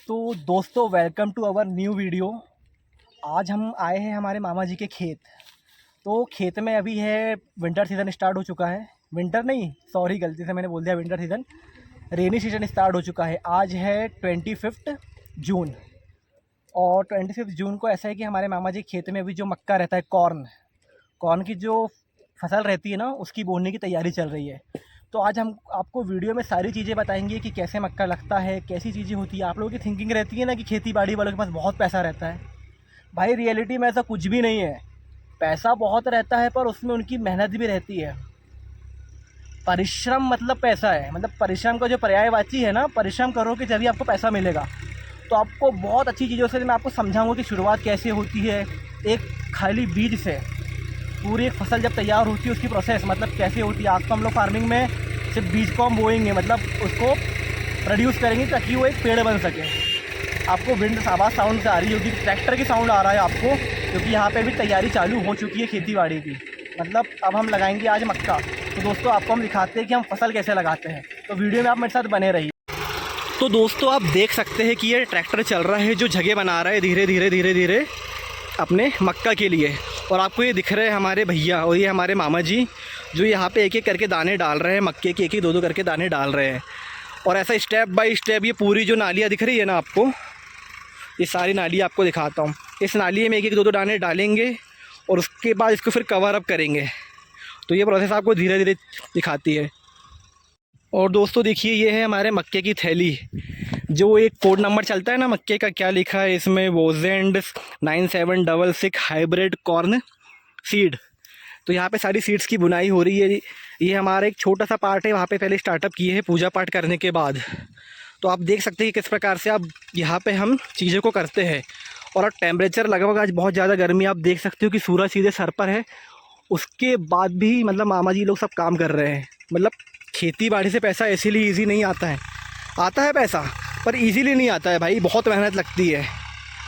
तो दोस्तों welcome to our new video. आज हम आए हैं हमारे मामा जी के खेत। तो खेत में अभी है विंटर सीज़न स्टार्ट हो चुका है। विंटर नहीं, सॉरी गलती से मैंने बोल दिया winter season. Rainy season start हो चुका है। आज है 25 जून और 25 जून को ऐसा है कि हमारे मामा जी खेत में अभी जो मक्का रहता है, कॉर्न की जो फसल रहती है ना, उसकी बोने की तैयारी चल रही है। तो आज हम आपको वीडियो में सारी चीज़ें बताएंगे कि कैसे मक्का लगता है, कैसी चीज़ें होती है। आप लोगों की थिंकिंग रहती है ना कि खेती बाड़ी वालों के पास बहुत पैसा रहता है। भाई रियलिटी में ऐसा कुछ भी नहीं है। पैसा बहुत रहता है पर उसमें उनकी मेहनत भी रहती है। परिश्रम मतलब पैसा है, मतलब परिश्रम का जो पर्यायवाची है ना, परिश्रम करोगे जब भी आपको पैसा मिलेगा। तो आपको बहुत अच्छी चीज़ों से मैं आपको समझाऊंगा कि शुरुआत कैसे होती है। एक खाली बीज से पूरी एक फसल जब तैयार होती है, उसकी प्रोसेस मतलब कैसे होती है। आज तो हम लोग फार्मिंग में सिर्फ बीज को हम बोएंगे, मतलब उसको प्रोड्यूस करेंगे ताकि वो एक पेड़ बन सके। आपको विंड आवाज़ साउंड आ रही होगी, ट्रैक्टर की साउंड आ रहा है आपको, क्योंकि यहाँ पे भी तैयारी चालू हो चुकी है खेती बाड़ी की। मतलब अब हम लगाएंगे आज मक्का। तो दोस्तों आपको हम दिखाते हैं कि हम फसल कैसे लगाते हैं। तो वीडियो में आप मेरे साथ बने रहिए। तो दोस्तों आप देख सकते हैं कि ये ट्रैक्टर चल रहा है जो जगह बना रहा है धीरे धीरे धीरे धीरे अपने मक्का के लिए। और आपको ये दिख रहे हैं हमारे भैया और ये हमारे मामा जी जो यहाँ पे एक एक करके दाने डाल रहे हैं, मक्के के एक एक दो दो करके दाने डाल रहे हैं। और ऐसा स्टेप बाय स्टेप ये पूरी जो नालियाँ दिख रही है ना आपको, ये सारी नाली आपको दिखाता हूँ। इस नाली में एक एक दो दो दाने डालेंगे और उसके बाद इसको फिर कवर अप करेंगे। तो ये प्रोसेस आपको धीरे धीरे दिखाती है। और दोस्तों देखिए, ये है हमारे मक्के की थैली। जो एक कोड नंबर चलता है ना मक्के का, क्या लिखा है इसमें, वोजेंड 9766 हाइब्रिड कॉर्न सीड। तो यहाँ पे सारी सीड्स की बुनाई हो रही है। ये हमारा एक छोटा सा पार्ट है, वहाँ पे पहले स्टार्टअप किए हैं पूजा पाठ करने के बाद। तो आप देख सकते हैं कि किस प्रकार से आप यहाँ पे हम चीज़ों को करते हैं। और अब टेम्परेचर लगभग आज बहुत ज़्यादा गर्मी, आप देख सकते हो कि सूरज सीधे सर पर है। उसके बाद भी मतलब मामा जी लोग सब काम कर रहे हैं। मतलब खेती बाड़ी से पैसा इसीलिए ईजी नहीं आता है। आता है पैसा पर इजीली नहीं आता है भाई, बहुत मेहनत लगती है।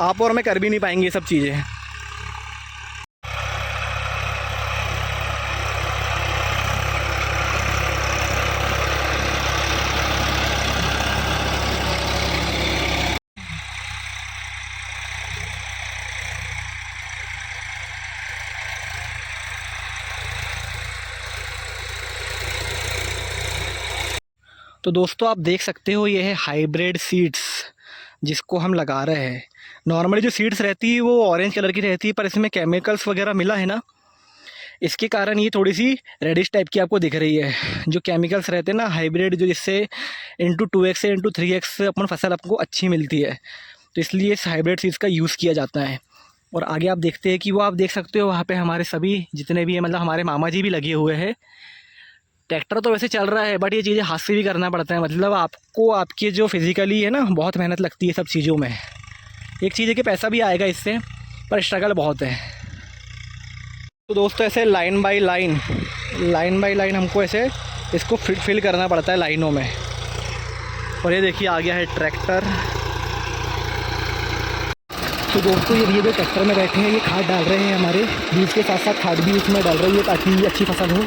आप और मैं कर भी नहीं पाएंगे ये सब चीज़ें। तो दोस्तों आप देख सकते हो ये है हाइब्रिड सीड्स जिसको हम लगा रहे हैं। नॉर्मली जो सीड्स रहती है वो ऑरेंज कलर की रहती है, पर इसमें केमिकल्स वगैरह मिला है ना, इसके कारण ये थोड़ी सी रेडिश टाइप की आपको दिख रही है। जो केमिकल्स रहते हैं ना हाइब्रिड, जो जिससे इंटू 2x से इंटू 3x अपन फसल आपको अच्छी मिलती है, तो इसलिए इस हाइब्रिड सीड्स का यूज़ किया जाता है। और आगे आप देखते हैं कि वो आप देख सकते हो वहाँ पे हमारे सभी जितने भी हैं, मतलब हमारे मामा जी भी लगे हुए हैं। ट्रैक्टर तो वैसे चल रहा है बट ये चीज़ें हाथ से भी करना पड़ता है। मतलब आपको आपकी जो फिज़िकली है ना, बहुत मेहनत लगती है सब चीज़ों में। एक चीज़ है कि पैसा भी आएगा इससे, पर स्ट्रगल बहुत है। तो दोस्तों ऐसे लाइन बाय लाइन हमको ऐसे इसको फिल करना पड़ता है लाइनों में। और ये देखिए आ गया है ट्रैक्टर। तो दोस्तों ये जो ट्रैक्टर में बैठे हैं ये खाद डाल रहे हैं, हमारे बीज के साथ साथ खाद भी इसमें डाल रही है ताकि अच्छी फसल हो।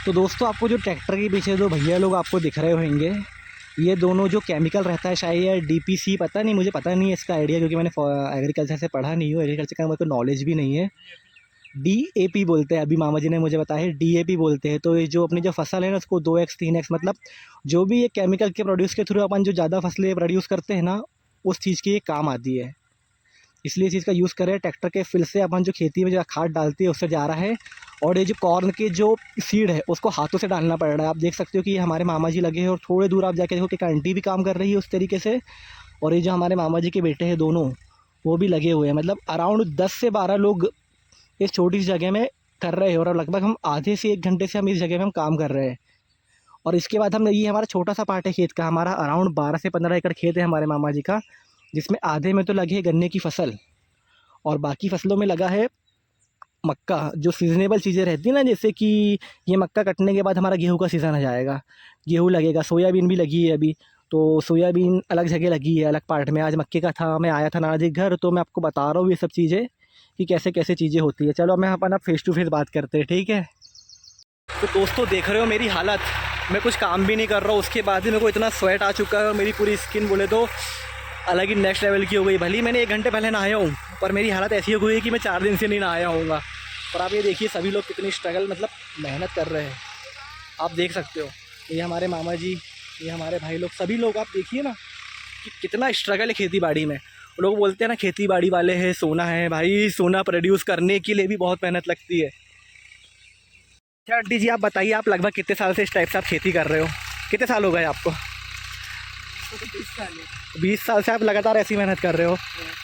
तो दोस्तों आपको जो ट्रैक्टर के पीछे दो भैया लोग आपको दिख रहे होंगे, ये दोनों जो केमिकल रहता है, शायद DPC, पता नहीं, मुझे पता नहीं है इसका आइडिया, क्योंकि मैंने एग्रीकल्चर से पढ़ा नहीं हूँ। एग्रीकल्चर का मेरे को नॉलेज भी नहीं है। DAP बोलते हैं, अभी मामा जी ने मुझे बताया DAP बोलते हैं। तो ये जो अपनी जो फसल है ना उसको 2x 3x, मतलब जो भी ये केमिकल के प्रोड्यूस के थ्रू अपन जो ज़्यादा फसलें प्रोड्यूस करते हैं ना, उस चीज़ की ये काम आती है। इसलिए इस चीज़ का यूज़ करें। ट्रैक्टर के फिल से अपन जो खेती में जो खाद डालती है उससे जा रहा है। और ये जो कॉर्न के जो सीड है उसको हाथों से डालना पड़ रहा है। आप देख सकते हो कि ये हमारे मामा जी लगे हैं और थोड़े दूर आप जाके देखो कि एक आंटी भी काम कर रही है उस तरीके से। और ये जो हमारे मामा जी के बेटे हैं दोनों, वो भी लगे हुए हैं। मतलब अराउंड 10 से 12 लोग इस छोटी सी जगह में कर रहे हैं। और लगभग हम आधे से 1 घंटे से हम इस जगह में हम काम कर रहे हैं। और इसके बाद हम, ये हमारा छोटा सा पार्ट है खेत का, हमारा अराउंड 12 से 15 एकड़ खेत है हमारे मामा जी का, जिसमें आधे में तो लगे है गन्ने की फसल और बाकी फसलों में लगा है मक्का। जो सीजनेबल चीज़ें रहती हैं ना, जैसे कि ये मक्का कटने के बाद हमारा गेहूं का सीज़न आ जाएगा, गेहूं लगेगा। सोयाबीन भी लगी है अभी, तो सोयाबीन अलग जगह लगी है, अलग पार्ट में। आज मक्के का था, मैं आया था नानाजी घर, तो मैं आपको बता रहा हूँ ये सब चीज़ें कि कैसे कैसे चीज़ें होती है। चलो मैं अपन अब फेस टू फेस बात करते हैं, ठीक है। तो दोस्तों देख रहे हो मेरी हालत, मैं कुछ काम भी नहीं कर रहा हूँ, उसके बाद भी मेरे को इतना स्वेट आ चुका है और मेरी पूरी स्किन बोले तो अलग ही नेक्स्ट लेवल की हो गई। भले मैंने 1 घंटे पहले नहाया हूँ, पर मेरी हालत ऐसी हो गई है कि मैं 4 दिन से नहीं नहाया हूँगा। पर आप ये देखिए सभी लोग कितनी स्ट्रगल मतलब मेहनत कर रहे हैं, आप देख सकते हो। ये हमारे मामा जी, ये हमारे भाई लोग, सभी लोग आप देखिए ना कि कितना स्ट्रगल है खेती बाड़ी में। लोग बोलते हैं ना खेती बाड़ी वाले हैं सोना है, भाई सोना प्रोड्यूस करने के लिए भी बहुत मेहनत लगती है। अच्छा आंटी जी आप बताइए, आप लगभग कितने साल से इस टाइप से आप खेती कर रहे हो? कितने साल हो गए आपको? 20 साल है। 20 साल से आप लगातार ऐसी मेहनत कर रहे हो,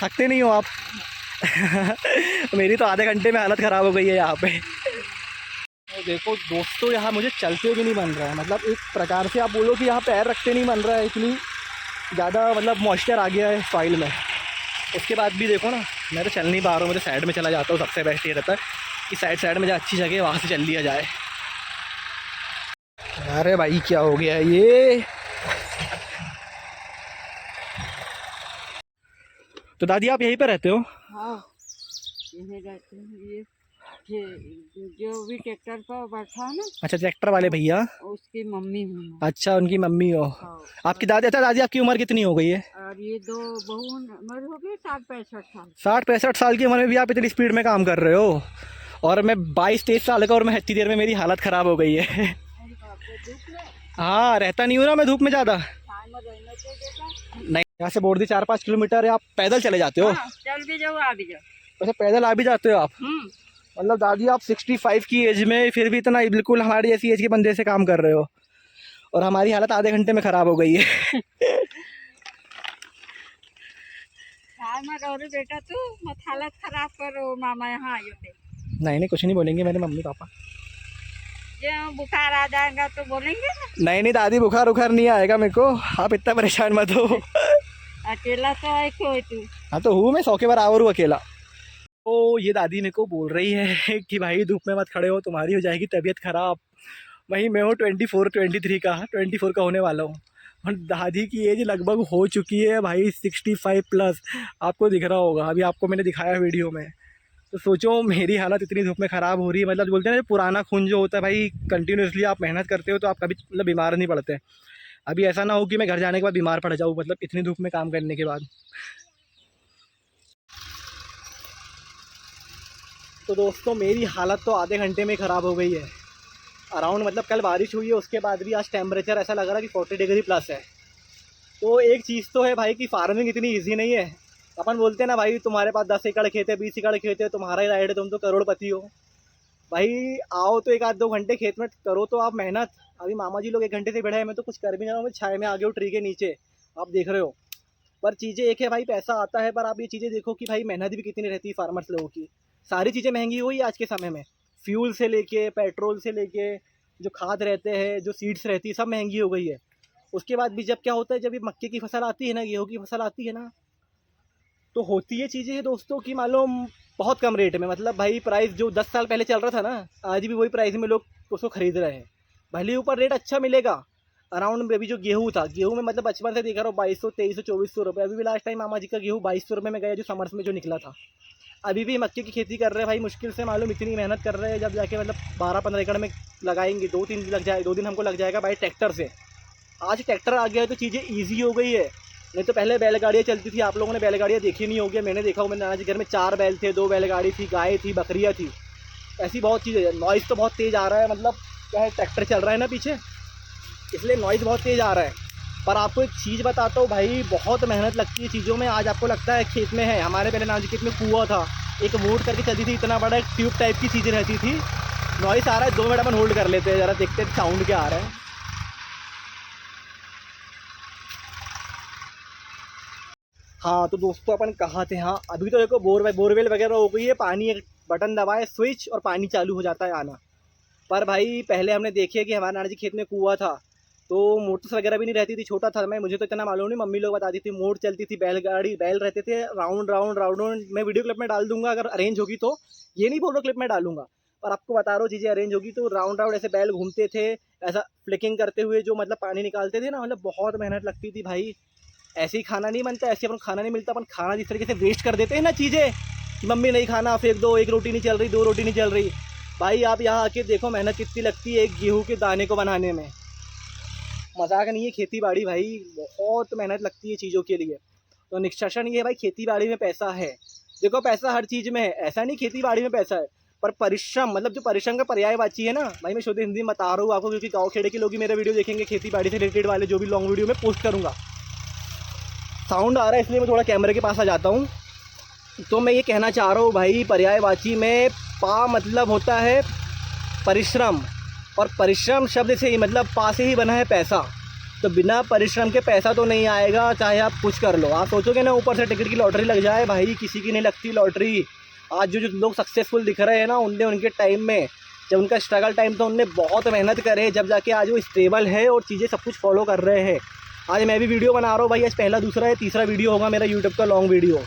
थकते नहीं हो आप? मेरी तो आधे घंटे में हालत ख़राब हो गई है यहाँ पे। तो देखो दोस्तों, यहाँ मुझे चलते भी नहीं बन रहा है, मतलब एक प्रकार से आप बोलो कि यहाँ पैर रखते नहीं बन रहा है, इतनी ज़्यादा मतलब मॉइस्चर आ गया है सॉइल में। उसके बाद भी देखो ना, मैं तो चल नहीं पा रहा हूँ, मुझे साइड में चला जाता हूँ। सबसे बेस्ट ये रहता है कि साइड में जहाँ अच्छी जगह है वहाँ से चल लिया जाए। अरे भाई क्या हो गया ये? तो दादी आप यहीं पे रहते हो? हाँ, यहीं रहते हैं। ये जो भी ट्रैक्टर पर बैठा है ना, अच्छा ट्रैक्टर वाले भैया, उसकी मम्मी हूँ मैं। अच्छा उनकी मम्मी हो। हाँ। आपकी दादी, अच्छा दादी आपकी उम्र कितनी हो गई है? और ये 2 बहू उम्र हो गई 60-65 साल। 60-65 साल की उम्र में भी आप इतनी स्पीड में काम कर रहे हो? और मैं 22-23 साल का, और मैं इतनी देर में मेरी हालत ख़राब हो गई है। अरे बाप रे, धूप में हाँ रहता नहीं हूँ ना मैं धूप में ज़्यादा। छाँव में रहने तो देता। नहीं, यहाँ से बोर्डी 4-5 किलोमीटर है, आप पैदल चले जाते हो? हाँ, चल भी जाओ आ भी जाओ। अच्छा पैदल आ भी जाते हो आप? मतलब दादी आप 65 की एज में फिर भी इतना बिल्कुल हमारी ऐसी एज के बंदे से काम कर रहे हो, और हमारी हालत आधे घंटे में ख़राब हो गई है। छाँव में रहो रे बेटा, तू मत हालत खराब करो। मामा यहाँ आयो थे। नहीं कुछ नहीं बोलेंगे मेरे मम्मी पापा। जो बुखार आ जाएगा तो बोलेंगे ना। नहीं दादी बुखार उखार नहीं आएगा मेरे को, आप इतना परेशान मत हो। अकेला तो है कोई तू? हाँ तो हूँ मैं, 100 के बार आवर हूँ अकेला। तो ये दादी मेरे को बोल रही है कि भाई धूप में मत खड़े हो, तुम्हारी हो जाएगी तबीयत ख़राब। वहीं मैं हूँ 24-23 का, 24 का होने वाला हूँ, और दादी की एज लगभग हो चुकी है भाई 65+। आपको दिख रहा होगा, अभी आपको मैंने दिखाया वीडियो में। तो सोचो मेरी हालत इतनी धूप में ख़राब हो रही है। मतलब बोलते हैं ना पुराना खून जो होता है भाई, कंटिन्यूसली आप मेहनत करते हो तो आप कभी मतलब बीमार नहीं पड़ते। अभी ऐसा ना हो कि मैं घर जाने के बाद बीमार पड़ जाऊँ, मतलब इतनी धूप में काम करने के बाद। तो दोस्तों मेरी हालत तो आधे घंटे में ख़राब हो गई है अराउंड। मतलब कल बारिश हुई है, उसके बाद भी आज टेम्परेचर ऐसा लग रहा है कि 40 डिग्री प्लस है। तो एक चीज़ तो है भाई कि फार्मिंग इतनी ईजी नहीं है। अपन बोलते हैं ना भाई तुम्हारे पास 10 एकड़ खेत है, 20 एकड़ खेत है, तुम्हारा ही राइड है, तुम तो करोड़पति हो। भाई आओ तो 1-2 घंटे खेत में करो तो आप मेहनत। अभी मामा जी लोग 1 घंटे से बैठे हैं, मैं तो कुछ कर भी नहीं रहा हूँ, मैं छाए में आ गया हूँ ट्री के नीचे, आप देख रहे हो। पर चीज़ें एक है भाई, पैसा आता है, पर आप ये चीज़ें देखो कि भाई मेहनत भी कितनी रहती है फार्मर्स लोगों की। सारी चीज़ें महंगी हुई आज के समय में, फ्यूल से लेके पेट्रोल से लेके जो खाद रहते हैं, जो सीड्स रहती है, सब महंगी हो गई है। उसके बाद भी जब क्या होता है, जब ये मक्के की फसल आती है ना, गेहूँ की फसल आती है ना, तो होती है चीज़ें दोस्तों की मालूम बहुत कम रेट में। मतलब भाई प्राइस जो 10 साल पहले चल रहा था ना, आज भी वही प्राइस में लोग उसको ख़रीद रहे हैं। भले ऊपर रेट अच्छा मिलेगा अराउंड। अभी जो गेहूँ था, गेहूँ में मतलब बचपन से देखा रहा हूँ 2200, 2300, 2400 रुपये। अभी भी लास्ट टाइम मामा जी का गेहूँ 2200 रुपये में गया, जो समर्स में जो निकला था। अभी भी मक्के की खेती कर रहे हैं भाई, मुश्किल से मालूम इतनी मेहनत कर रहे हैं, जब जाके मतलब 12-15 एकड़ में लगाएंगे। 2-3 दिन लग जाए, 2 दिन हमको लग जाएगा भाई ट्रैक्टर से। आज ट्रैक्टर आ गया है तो चीज़ें ईजी हो गई है। नहीं तो पहले बैलगाड़ियाँ चलती थी, आप लोगों ने बैलगाड़ियाँ देखी नहीं होगी, मैंने देखा हूँ। मेरे नाना जी घर में 4 बैल थे, 2 बैलगाड़ी थी, गाय थी, बकरियाँ थी, ऐसी बहुत चीज़ें। नॉइज़ तो बहुत तेज़ आ रहा है, मतलब क्या है, ट्रैक्टर चल रहा है ना पीछे, इसलिए नॉइज़ बहुत तेज़ आ रहा है। पर आपको एक चीज़ बताता हूँ भाई, बहुत मेहनत लगती है चीज़ों में। आज आपको लगता है खेत में है, हमारे पहले नाना जी खेत में कुआं था, एक मोड़ करके चलती थी, इतना बड़ा एक ट्यूब टाइप की चीज़ें रहती थी। नॉइज़ आ रहा है, 2 मिनट अपन होल्ड कर लेते हैं, ज़रा देखते हैं साउंड क्या आ रहा है। हाँ तो दोस्तों अपन कहाँ थे? हाँ अभी तो देखो बोरवेल वगैरह हो गई है, पानी एक बटन दबाए स्विच और पानी चालू हो जाता है आना। पर भाई पहले हमने देखे कि हमारे नाना जी खेत में कुआं था, तो मोटर्स वगैरह भी नहीं रहती थी, छोटा था मैं, मुझे तो इतना मालूम नहीं, मम्मी लोग बताती थी। मोड़ चलती थी, बैलगाड़ी, बैल रहते थे, राउंड राउंड राउंड राउंड। मैं वीडियो क्लिप में डाल दूंगा अगर अरेंज होगी तो, ये नहीं बोल रहा क्लिप में डालूंगा, पर आपको बता रहा हूँ चीज़ें अरेंज होगी तो। राउंड राउंड ऐसे बैल घूमते थे, ऐसा फ्लिकिंग करते हुए जो मतलब पानी निकालते थे ना, मतलब बहुत मेहनत लगती थी भाई। ऐसे ही खाना नहीं बनता, ऐसे अपन खाना नहीं मिलता। अपन खाना जिस तरीके से वेस्ट कर देते हैं ना चीज़ें, कि मम्मी नहीं खाना फेंक दो, 1 रोटी नहीं चल रही, 2 रोटी नहीं चल रही। भाई आप यहाँ आके देखो मेहनत कितनी लगती है एक गेहूँ के दाने को बनाने में। मजाक नहीं है, खेती बाड़ी भाई बहुत मेहनत लगती है चीज़ों के लिए। तो निष्कर्षण ये है भाई, खेती बाड़ी में पैसा है। देखो पैसा हर चीज़ में है, ऐसा नहीं खेती बाड़ी में पैसा है, पर परिश्रम मतलब जो परिश्रम का पर्यायवाची है ना भाई, मैं शुद्ध हिंदी में बता रहा हूँ आपको, क्योंकि गाँव खेड़े के लोग ही मेरे वीडियो देखेंगे, खेती बाड़ी से रिलेटेड वाले जो भी लॉन्ग वीडियो में पोस्ट करूँगा। साउंड आ रहा है इसलिए मैं थोड़ा कैमरे के पास आ जाता हूँ। तो मैं ये कहना चाह रहा हूँ भाई, पर्यायवाची में पा मतलब होता है परिश्रम, और परिश्रम शब्द से ही मतलब पा से ही बना है पैसा। तो बिना परिश्रम के पैसा तो नहीं आएगा, चाहे आप कुछ कर लो। आप सोचोगे ना ऊपर से टिकट की लॉटरी लग जाए, भाई किसी की नहीं लगती लॉटरी। आज जो लोग सक्सेसफुल दिख रहे हैं ना, उनने उनके टाइम में, जब उनका स्ट्रगल टाइम था, उनने बहुत मेहनत करे, जब जाके आज वो स्टेबल है और चीज़ें सब कुछ फॉलो कर रहे हैं। आज मैं भी वीडियो बना रहा हूँ भाई, आज पहला दूसरा या तीसरा वीडियो होगा मेरा यूट्यूब का लॉन्ग वीडियो।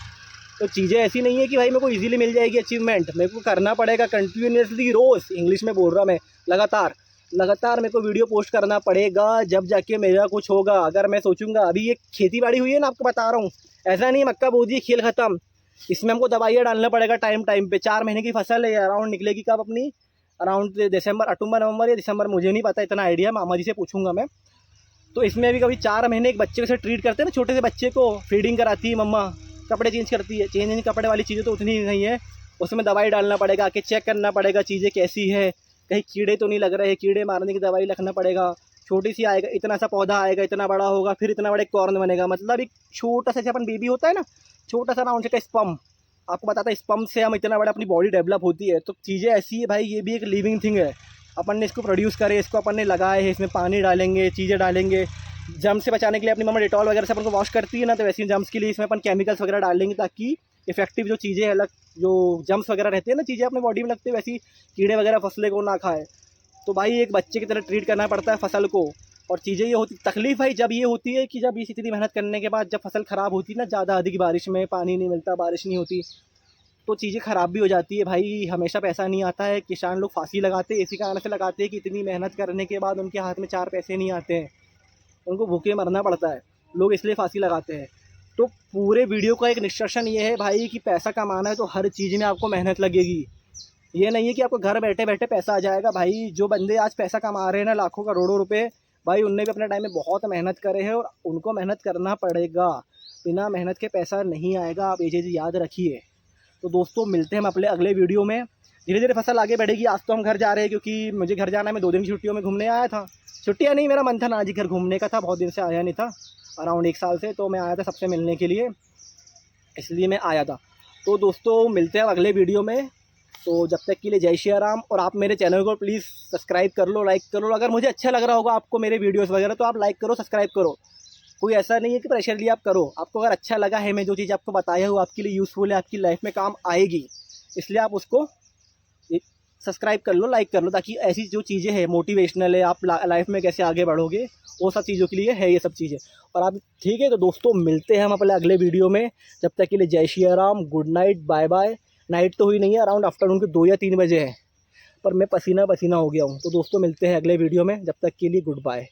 तो चीज़ें ऐसी नहीं है कि भाई मेरे को इजीली मिल जाएगी अचीवमेंट, मेरे को करना पड़ेगा कंटिन्यूसली, रोज़, इंग्लिश में बोल रहा मैं, लगातार मेरे को वीडियो पोस्ट करना पड़ेगा, जब जाके मेरा कुछ होगा। अगर मैं सोचूंगा, अभी ये खेती बाड़ी हुई है ना, आपको बता रहा हूँ, ऐसा नहीं मक्का बो दी खेल ख़त्म, इसमें हमको दवाइयाँ डालना पड़ेगा टाइम पे। 4 महीने की फसल है, अराउंड निकलेगी कब अपनी, अराउंड दिसंबर, अक्टूबर नवंबर या दिसंबर, मुझे नहीं पता, इतना आइडिया मामा जी से पूछूंगा मैं। तो इसमें भी कभी 4 महीने एक बच्चे से ट्रीट करते हैं ना, छोटे से बच्चे को फीडिंग कराती है मम्मा, कपड़े चेंज करती है, चेंज कपड़े वाली चीज़ें तो उतनी नहीं है, उसमें दवाई डालना पड़ेगा, आके चेक करना पड़ेगा चीज़ें कैसी है, कहीं कीड़े तो नहीं लग रहे हैं, कीड़े मारने की दवाई रखना पड़ेगा। छोटी सी आएगा, इतना सा पौधा आएगा, इतना बड़ा होगा, फिर इतना बड़ा कॉर्न बनेगा। मतलब एक छोटा सा, जैसे अपन बेबी होता है ना, छोटा सा राउंड का स्पम, आपको बताता है स्पम से हम इतना बड़ा अपनी बॉडी डेवलप होती है। तो चीज़ें ऐसी है भाई, ये भी एक लिविंग थिंग है, अपन ने इसको प्रोड्यूस करे, इसको अपन ने लगाए है, इसमें पानी डालेंगे, चीज़ें डालेंगे। जम्स से बचाने के लिए अपनी मम्मा डेटॉल वगैरह से अपन को वॉश करती है ना, तो वैसे ही जम्स के लिए इसमें अपन केमिकल्स वगैरह डालेंगे, ताकि इफेक्टिव जो चीज़ें अलग, जो जम्स वगैरह रहते हैं ना, चीज़ें अपने बॉडी में लगती है, वैसी कीड़े वगैरह फसलें को ना खाए। तो भाई एक बच्चे की तरह ट्रीट करना पड़ता है फसल को। और चीज़ें ये होती, तकलीफ भाई जब ये होती है कि जब इस इतनी मेहनत करने के बाद जब फसल ख़राब होती है ना, ज़्यादा अधिक बारिश में, पानी नहीं मिलता, बारिश नहीं होती, तो चीज़ें ख़राब भी हो जाती है भाई। हमेशा पैसा नहीं आता है, किसान लोग फांसी लगाते हैं, इसी कारण से लगाते हैं कि इतनी मेहनत करने के बाद उनके हाथ में 4 पैसे नहीं आते हैं, उनको भूखे मरना पड़ता है, लोग इसलिए फांसी लगाते हैं। तो पूरे वीडियो का एक निष्कर्षण ये है भाई कि पैसा कमाना है तो हर चीज़ में आपको मेहनत लगेगी। ये नहीं है कि आपको घर बैठे बैठे पैसा आ जाएगा। भाई जो बंदे आज पैसा कमा रहे हैं ना, लाखों करोड़ों रुपए, भाई उनने भी अपने टाइम में बहुत मेहनत करे हैं, और उनको मेहनत करना पड़ेगा, बिना मेहनत के पैसा नहीं आएगा, आप ये चीज़ याद रखिए। तो दोस्तों मिलते हैं हम अपने अगले वीडियो में। धीरे धीरे फसल आगे बढ़ेगी। आज तो हम घर जा रहे हैं, क्योंकि मुझे घर जाना है, मैं 2 दिन की छुट्टियों में घूमने आया था। छुट्टियाँ नहीं, मेरा मन था ना जी घर घूमने का था, बहुत दिन से आया नहीं था, अराउंड 1 साल से। तो मैं आया था सबसे मिलने के लिए, इसलिए मैं आया था। तो दोस्तों मिलते हैं अगले वीडियो में। तो जब तक के लिए जय श्री राम। और आप मेरे चैनल को प्लीज़ सब्सक्राइब कर लो, लाइक कर लो। अगर मुझे अच्छा लग रहा होगा आपको मेरे वीडियोस वगैरह, तो आप लाइक करो, सब्सक्राइब करो। कोई ऐसा नहीं है कि प्रेशरली आप करो। आपको अगर अच्छा लगा है, मैं जो चीज़ आपको बताया हूँ आपके लिए यूज़फुल है, आपकी लाइफ में काम आएगी, इसलिए आप उसको सब्सक्राइब कर लो, लाइक कर लो, ताकि ऐसी जो चीज़ें हैं मोटिवेशनल है, आप लाइफ में कैसे आगे बढ़ोगे, वो सब चीज़ों के लिए है ये सब चीज़ें। और आप ठीक है। तो दोस्तों मिलते हैं हम अपने अगले वीडियो में। जब तक के लिए जय Shri Ram, good night, bye bye. Night तो हुई नहीं है, अराउंड आफ्टरनून के 2 या 3 बजे है, पर मैं पसीना पसीना हो गया हूँ। तो दोस्तों मिलते हैं अगले वीडियो में, जब तक के लिए गुड बाय।